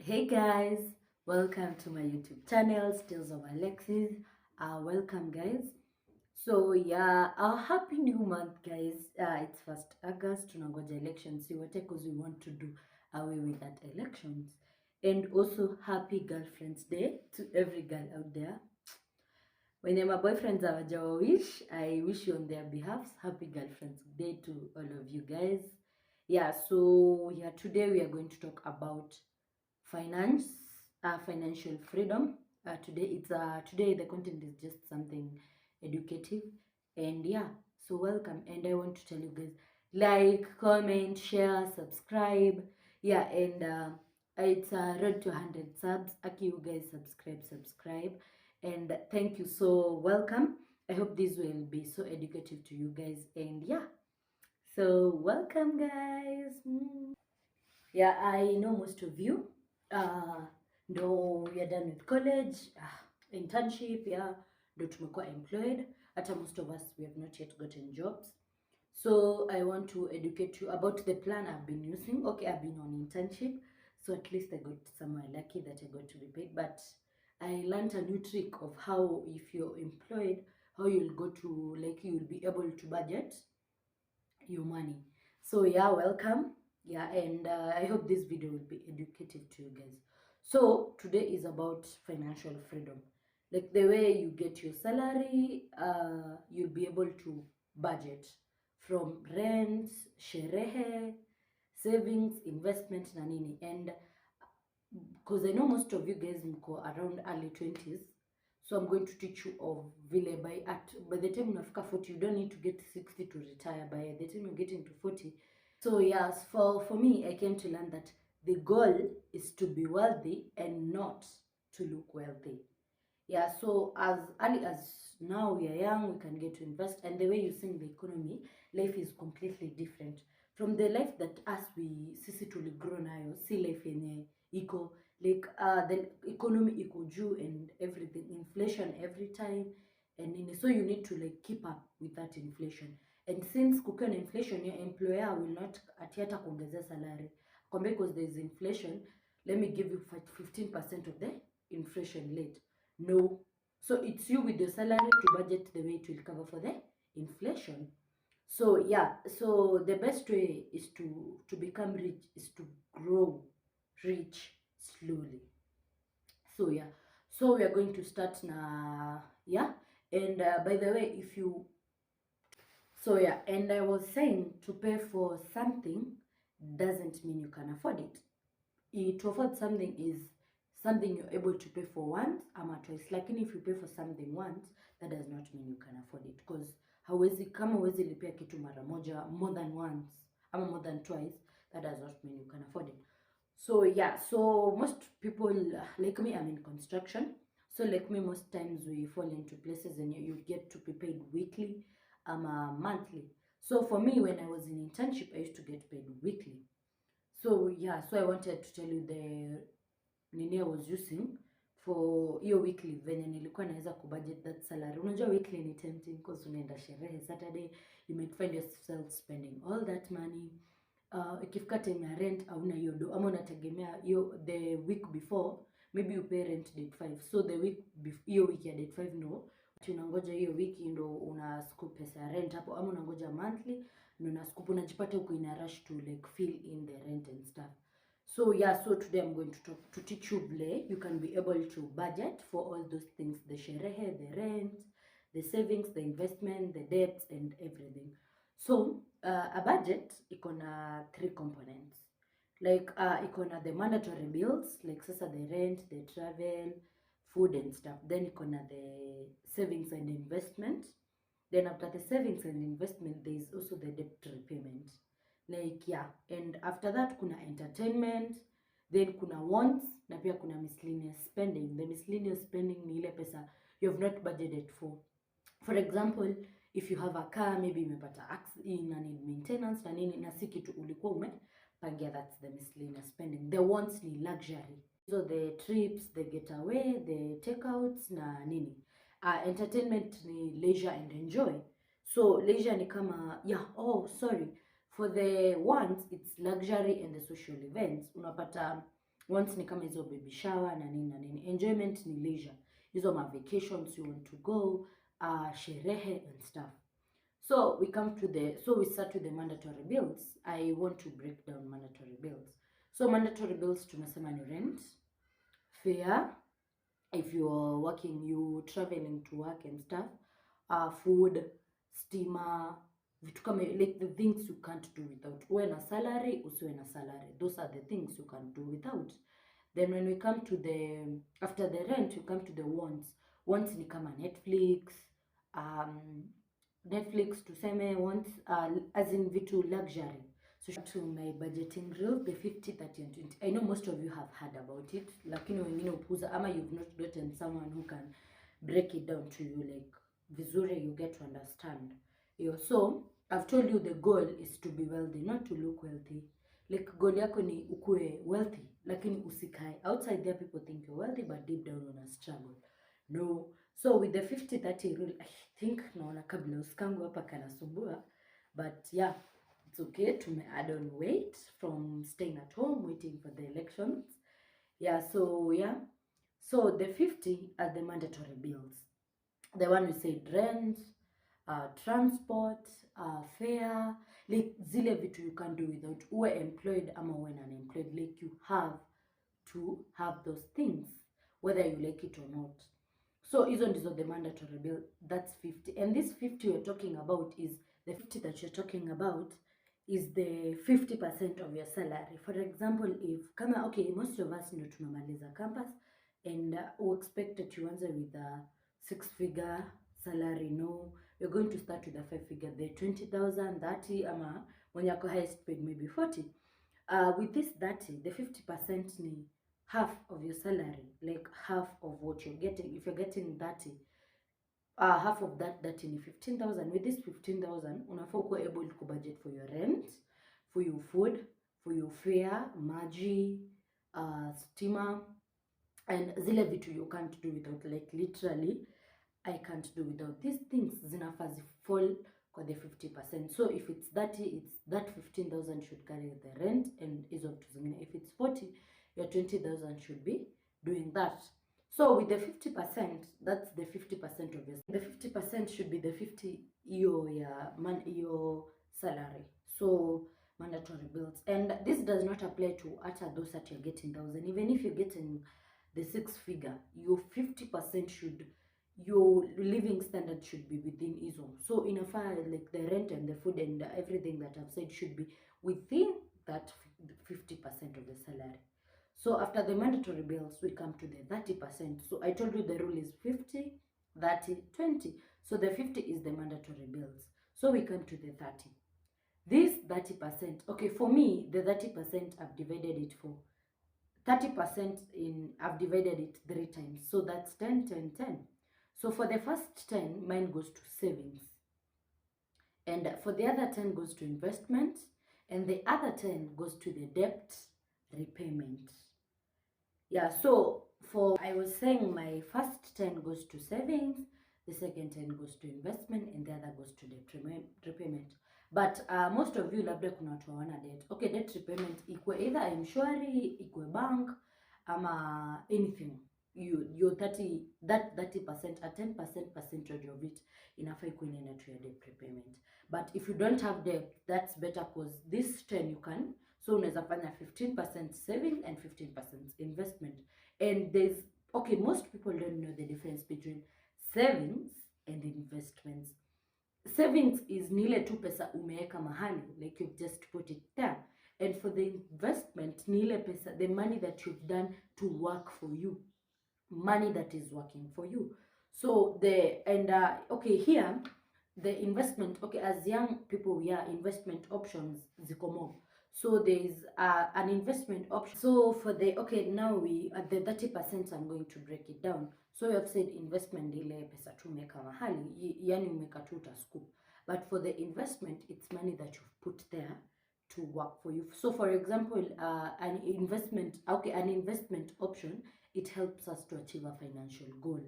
Hey guys, welcome to my YouTube channel, Stills of Alexis. Welcome guys. So yeah, happy new month guys. It's 1st August, tunangoja elections, see what because we want to do away with that elections. And also happy Girlfriend's Day to every girl out there. When my boyfriends are wish, I wish you on their behalf. Happy Girlfriend's Day to all of you guys. Yeah, so yeah, today we are going to talk about financial freedom. Today the content is just something educative, and yeah, so welcome. And I want to tell you guys, like, comment, share, subscribe. Yeah, and it's road to 100 subs. Aki, you guys subscribe, and thank you. So welcome. I hope this will be so educative to you guys, and yeah, so welcome guys. Yeah, I know most of you ndo we are done with college, internship, yeah, ndo tumekuwa employed. Hata most of us, we have not yet gotten jobs. So I want to educate you about the plan I've been using. Okay, I've been on internship, so at least I got somewhere lucky that I got to be paid. But I learned a new trick of how, if you're employed, how you'll go to, like, you'll be able to budget your money. So yeah, welcome. Yeah, and I hope this video will be educative to you guys. So today is about financial freedom, like the way you get your salary. You'll be able to budget from rent, sherehe, savings, investment na nini. And because I know most of you guys mko around early 20s, so I'm going to teach you of vile by the time unafika 40, you don't need to get 60 to retire. By the time you're getting to 40. So yes, for me, I came to learn that the goal is to be wealthy and not to look wealthy. Yeah, so as early as now we are young, we can get to invest, and the way you see the economy, life is completely different from the life that us we sisi tuligrow nayo. Si life yenye iko like the economy iko juu and everything, inflation every time and so you need to like keep up with that inflation. And since kukiwa na inflation, your employer will not atiata kuongezea salary kwamba because there is inflation, let me give you 15% of the inflation rate. No. So it's you with your salary to budget the way it will cover for the inflation. So yeah, so the best way is to become rich is to grow rich slowly. So yeah, so we are going to start now. Yeah, and by the way, if you so yeah, and I was saying to pay for something doesn't mean you can afford it. To afford something is something you're able to pay for once ama twice. Lakini if you pay for something once, that does not mean you can afford it, because kama huwezi lipia kitu mara moja more than once ama more than twice, that does not mean you can afford it. So yeah, so most people like me, I'm in construction, so like me, most times we fall into places and you get to be paid weekly monthly. So for me, when I was in internship, I used to get paid weekly. So yeah, so I wanted to tell you the nini I was using for hiyo weekly, venye nilikuwa naweza kubudget that salary. Unajua weekly ni tempting because unaenda sherehe Saturday, you might find yourself spending all that money. Ikifika time ya rent hauna hiyo do, ama unategemea hiyo the week before, maybe you pay rent date 5, so the week hiyo week ya date 5 no, unangoja hiyo wiki ndo una scoop pesa ya rent hapo, ama unangoja monthly ndo una scoop, unajipata uko in a rush to like fill in the rent and stuff. So yeah, so today I'm going to teach you vile you can be able to budget for all those things: the sherehe, the rent, the savings, the investment, the debts and everything. So a budget iko na 3 components, like iko na the mandatory bills, like sasa the rent, the travel, food and stuff. Then iko na the savings and investment. Then after the savings and investment, there is also the debt repayment. Like yeah, and after that kuna entertainment, then kuna wants, na pia kuna miscellaneous spending. The miscellaneous spending ni ile pesa you have not budgeted for. For example, if you have a car, maybe imepata accident na need maintenance na nini na si kitu ulikuwa umepangia, that's the miscellaneous spending. The wants ni luxury, so the trips, the getaway, the takeouts na nini. Entertainment ni leisure and enjoy. So leisure ni kama for the ones it's luxury and the social events. Unapata Once ni kama hizo baby shower na nini. Enjoyment ni leisure, hizo ma vacations you want to go, sherehe and stuff. So we start with the mandatory bills. I want to break down mandatory bills. So mandatory bills tumesema ni rent, fare, if you're working, you traveling to work and stuff, food, steamer, vitu kama like the things you can't do without. Uwe na salary, usiwe na salary. Those are the things you can't do without. Then when we come to after the rent, you come to the wants. Wants ni kama Netflix tuseme wants, as in vitu luxury. So to my budgeting rule, the 50, 30 and 20. I know most of you have heard about it, lakini wengine upuza ama you've not gotten someone who can break it down to you like vizuri you get to understand. So I've told you the goal is to be wealthy, not to look wealthy. Like goal yako ni ukue wealthy, lakini usikae. Outside there people think you're wealthy but deep down una struggle. No. So with the 50-30 rule, I think naona kabla uskangu hapa kanasumbua, but yeah, it's okay to add on weight from staying at home waiting for the elections. So the 50 are the mandatory bills. The one we said rent, transport, fare, like zile vitu you can do without. Uwe employed ama uwe unemployed, like you have to have those things whether you like it or not. So hizo ndizo the mandatory bill, that's 50. And this 50 you're talking about is the 50 that you're talking about is the 50% of your salary. For example, if kama okay, most of us ndio tunamaliza campus and we expect that you answer with a 6-figure salary. No, you're going to start with a 5-figure, the 20,000, 30, ama when you're highest paid maybe 40. With this 30, the 50% ni half of your salary, like half of what you're getting. If you're getting 30, half of that 30 ni 15,000. With this 15,000, unafaa kuwa able to budget for your rent, for your food, for your fare, maji, steamer, and zile vitu you can't do without. Like literally, I can't do without these things. Zinafaa fall kwa the 50%. So if it's 30, it's that 15,000 should carry the rent and hizo vitu zingine. If it's 40, your 20,000 should be doing that. So with the 50%, that's the 50% of your. The 50% should be the 50 your salary. So mandatory bills, and this does not apply to those that you're getting 1,000. Even if you're getting the 6-figure, your 50% should, your living standard should be within ISO. So in a file, like the rent and the food and everything that I've said should be within that 50% of the salary. So after the mandatory bills, we come to the 30%. So I told you the rule is 50, 30, 20. So the 50 is the mandatory bills. So we come to the 30. This 30%, okay, for me, the 30% I've divided it for 30% I've divided it 3 times. So that's 10, 10, 10. So for the first 10, mine goes to savings. And for the other 10 goes to investment. And the other 10 goes to the debt repayment. Yeah, so I was saying my first 10 goes to savings, the second 10 goes to investment, and the other goes to debt repayment. But most of you labda kuna watu hawana debt. Okay, debt repayment ikwe either mshwari, ikwe bank, ama anything. Your 30% a 10% percentage of it inafaa ikuwe inaenda to your debt repayment. But if you don't have debt, that's better because this 10 you can, so unaweza fanya 15% saving and 15% investment. And there's, okay, most people don't know the difference between savings and investments. Savings is nile tu pesa umeweka mahali, like you've just put it there. And for the investment, nile pesa, the money that you've done to work for you, money that is working for you. So okay, here the investment, okay, as young people, we are investment options ziko more. So there is an investment option. So for the, okay, now we at the 30%, I'm going to break it down. So we have said investment ile pesa tu umeka mahali, yani umeka tu utascoop. But for the investment, it's money that you've put there to work for you. So for example, an investment option, it helps us to achieve a financial goal.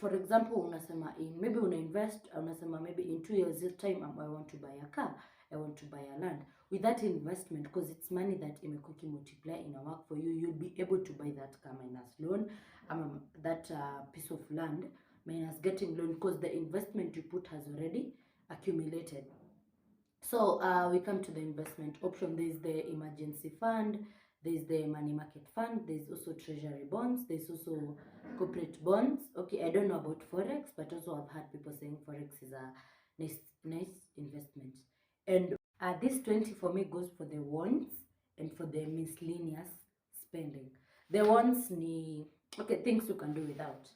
For example, unasema maybe una invest, unasema maybe in 2 years time I want to buy a car. I want to buy a land. With that investment, because it's money that imekuki multiply in a work for you, you'll be able to buy that car minus loan, that piece of land minus getting loan, because the investment you put has already accumulated. So we come to the investment option. There's the emergency fund, there's the money market fund, there's also treasury bonds, there's also corporate bonds. Okay, I don't know about forex, but also I've heard people saying forex is a nice investment. And this 20 for me goes for the wants and for the miscellaneous spending. The wants ni things you can do without.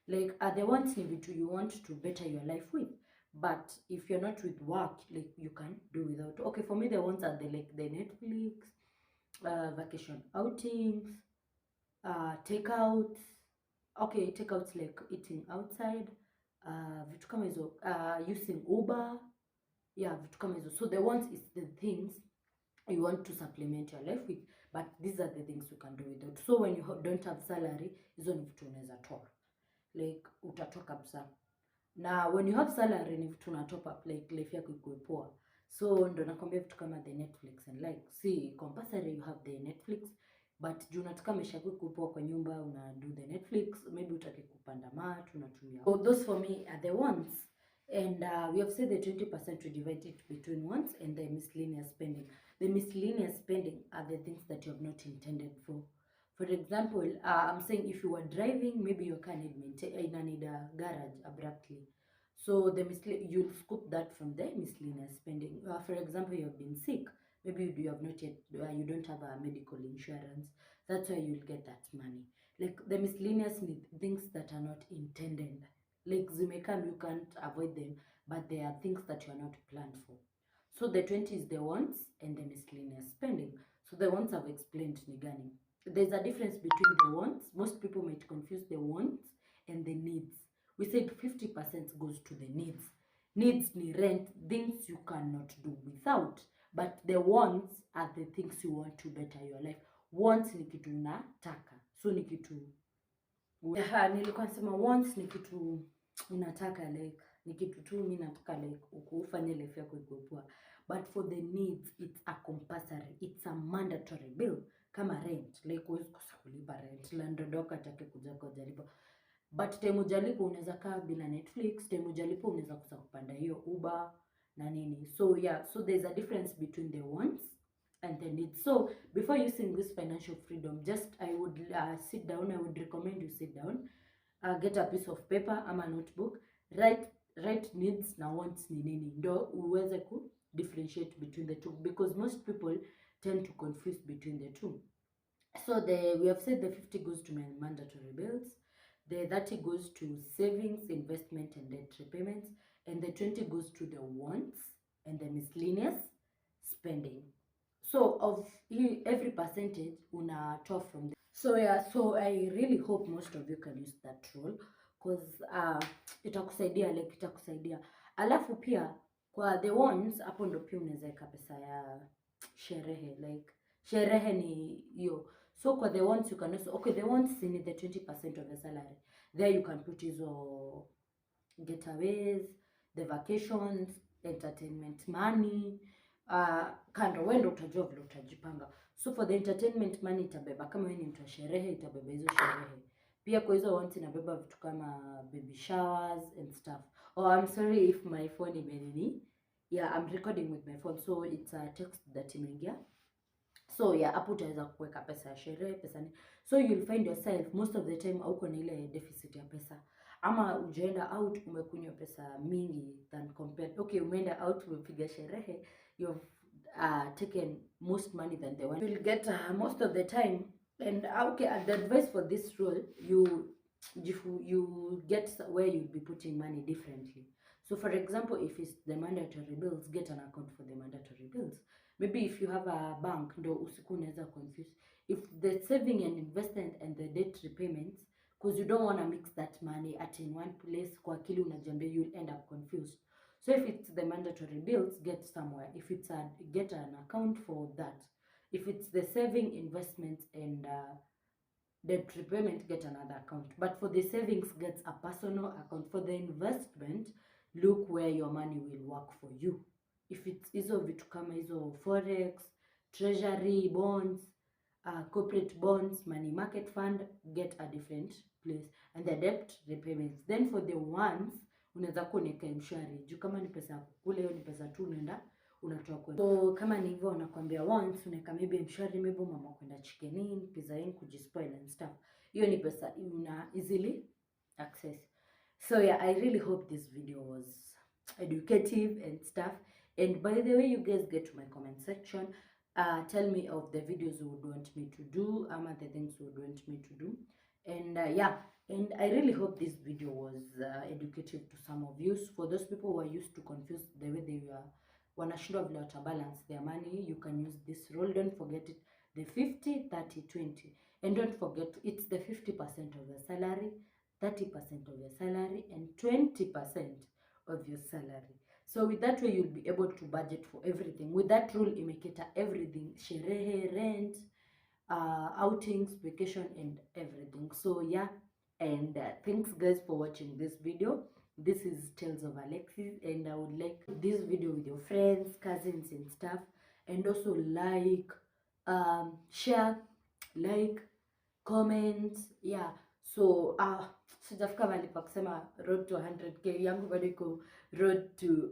Like the wants ni vitu you want to better your life with. But if you're not with work, like you can do without. Okay, for me the ones are the Netflix, vacation outings, takeouts. Okay, takeouts like eating outside, vitu kama hizo, using Uber, yeah, vitu kama hizo. So the ones is the things you want to supplement your life with, but these are the things you can do without. So when you don't have salary, hizo ni vitu unaweza toa, like utatoa kabisa. Na when you have salary ni vitu na top up, like life yako ikuwe poa. So ndo nakwambia vitu kama the Netflix and like, see, compulsory you have the Netflix, but juu unataka maisha yako ikuwe poa kwa nyumba, una do the Netflix, maybe utake kupanda mat, unatumia. So those for me are the wants. And we have said the 20% to divide it between wants and the miscellaneous spending. The miscellaneous spending are the things that you have not intended for. For example, I'm saying if you were driving, maybe your car need a garage abruptly. So you'll scoop that from the miscellaneous spending. For example, you have been sick. Maybe you have not yet, you don't have a medical insurance. That's why you'll get that money. Like the miscellaneous things that are not intended. Like zimekam, you can't avoid them, but they are things that you are not planned for. So the 20 is the wants and the miscellaneous spending. So the wants I've explained nigani. There's a difference between the wants. Most people might confuse the wants and the needs. We said 50% goes to the needs. Needs ni rent, things you cannot do without. But the wants are the things you want to better your life. Wants ni kitu unataka. So ni kitu nilikuwa nasema wants ni kitu unataka, like ni kitu tu mimi nataka, like ukufanye life yako ikuwe poa. But for the needs, it's a compulsory, it's a mandatory bill. Kama rent, like huwezi kosa kulipa rent, landlord atake kuja kujalipa. But time ujalipo unaweza kaa bila Netflix, time ujalipo unaweza kosa kupanda hiyo Uber na nini. So yeah, so there's a difference between the wants and the needs. So before using this financial freedom, I would sit down. I would recommend you sit down, get a piece of paper ama notebook, write needs na wants ni nini, ndo uweze ku differentiate between the two, because most people tend to confuse between the two. So we have said the 50 goes to my mandatory bills, the 30 goes to savings, investment and debt repayments, and the 20 goes to the wants and the miscellaneous spending. So of every percentage unatoa from the. So yeah, so I really hope most of you can use that rule, because itakusaidia, like itakusaidia. Alafu pia kwa the ones hapo ndo pia unaweza weka pesa ya sherehe, like sherehe ni hiyo. So kwa the ones you can also, okay, the ones ni the 20% of the salary. There you can put hizo getaways, the vacations, entertainment money, kando wewe ndo utajua vile utajipanga. So for the entertainment money itabeba, kama wewe ni mtu wa sherehe itabeba hizo sherehe. Pia kwa hizo wants inabeba vitu kama baby showers and stuff. Oh, I'm sorry if my phone imenini. Yeah, I'm recording with my phone, so it's a text that imeingia. So yeah, hapo utaweza kuweka pesa ya sherehe, pesa ni. So you'll find yourself most of the time hauko na ile deficit ya pesa. Ama ujaenda out umekunywa pesa mingi than compared. Okay, umeenda out umepiga sherehe, you've taken most money than the one you'll get most of the time. And okay, the advice for this rule, you get where you'll be putting money differently. So for example, if it's the mandatory bills, get an account for the mandatory bills. Maybe if you have a bank, ndo usiku unaweza confuse. If the saving and investment and the debt repayments, because you don't want to mix that money at in one place, kwa akili unajambia, you'll end up confused. So if it's the mandatory bills, get somewhere. If it's get an account for that. If it's the saving, investment and debt repayment, get another account. But for the savings, get a personal account. For the investment, look where your money will work for you. if it's hizo vitu kama hizo forex, treasury bonds, corporate bonds, money market fund, get a different place. And the debt repayments, then for the ones unaweza kuwa unaweka mshwari juu kama ni pesa kule, hiyo ni pesa tu unaenda unatoa kwa. So kama ni hivyo unakwambia once unaweka maybe mshwari, maybe mama kwenda chicken in pizza in kujispoil and stuff, hiyo ni pesa una easily access. So yeah, I really hope this video was educative and stuff. And by the way, you guys get to my comment section, tell me of the videos you would want me to do, the things you would want me to do. And yeah, and I really hope this video was educative to some of you. For those people who are used to confuse the way they wanashindwa vile watabalance their money, you can use this rule. Don't forget it, the 50 30 20. And don't forget, it's the 50% of your salary, 30% of your salary, and 20% of your salary. So with that way, you'll be able to budget for everything. With that rule, imeketa everything, sherehe, rent, outings, vacation, and everything. So yeah, and thanks guys for watching this video. This is Tales of Alexis, and I would like this video with your friends, cousins, and stuff. And also like, share, like, comment, yeah. So sijafika mahali pa kusema road to 100k, yangu bado iko road to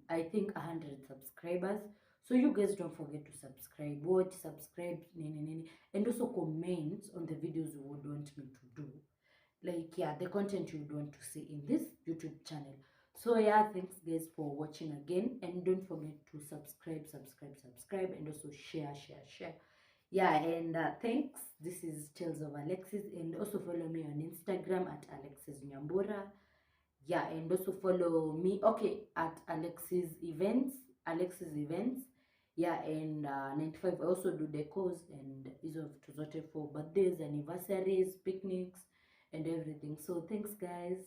I think 100 subscribers. So you guys don't forget to subscribe, watch, subscribe, and also comment on the videos you would want me to do, like yeah, the content you would want to see in this YouTube channel. So yeah, thanks guys for watching again, and don't forget to subscribe, and also share. Yeah, and thanks. This is Tales of Alexis, and also follow me on Instagram at Alexis Nyambura. Yeah, and also follow me, okay, at Alexis Events. Yeah, and 95 I also do decos and hizo vitu zote for birthdays, anniversaries, picnics, and everything. So thanks guys.